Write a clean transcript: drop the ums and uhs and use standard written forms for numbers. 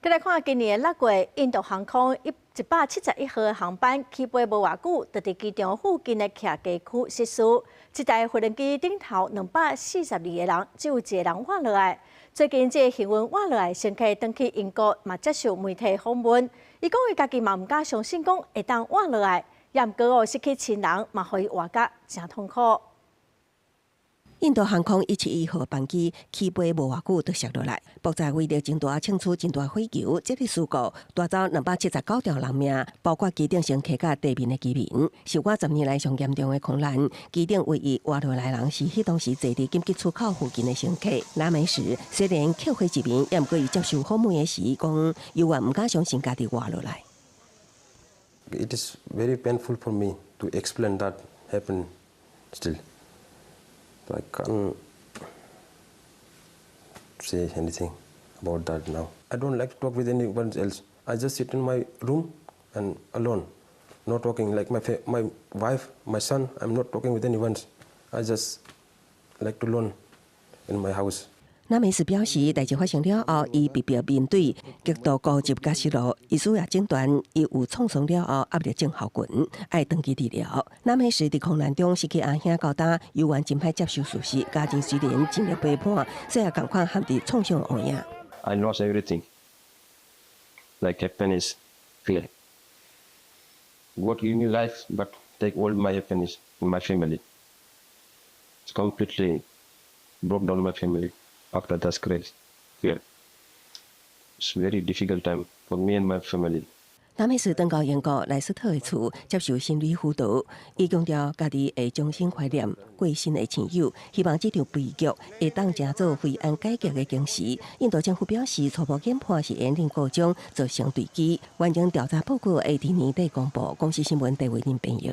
再来看今年6月，印度航空171号的航班起飞无偌久，就伫机场附近的客家区失事。这台飞轮机顶头242个人，只有1个人活落来。最近这个幸运活落来乘客登去英国，嘛接受媒体访问。伊讲伊家己嘛唔敢相信，讲会当活落来，也毋过失去亲人，嘛互伊活甲真痛苦。 印度航空171号班机起飞无偌久就摔落来，爆炸为着真大庆祝、真大火球，这个事故带走279条人命，包括机顶乘客甲地面的居民，是我10年来上严重的空难。机顶唯一活落来人是迄当时坐伫紧急出口附近的乘客。那美时虽然扣回一面，也毋过伊接受访问的时讲，犹原毋敢相信家己活落来。It is very painful for me to explain that happened still. I can't say anything about that now. I don't like to talk with anyone else. I just sit in my room and alone, not talking. Like my wife, my son, I'm not talking with anyone. I just like to alone in my house. 那美斯表示，代志发生了后，伊必须面对极度孤寂甲失落。医师也诊断伊有创伤了后压力症候群，爱长期治疗。那美斯伫空难中失去阿兄交大，犹原真歹接受事实，家庭虽然尽力陪伴，虽也共款陷伫创伤黑影。I lost everything, like happiness, fear. What give me life, but take all my happiness in my family. It's completely broke down my family. After that crash, fear. It's very difficult time for me and my family. 那美斯登到英国莱斯特的厝接受心理辅导，伊强调家己会将心怀念过身的亲友，希望这场悲剧会当成做灰暗改革的惊喜。印度政府表示，初步研判是烟令高中造成坠机，完整调查报告会伫年底公布。公司新闻台为您编译。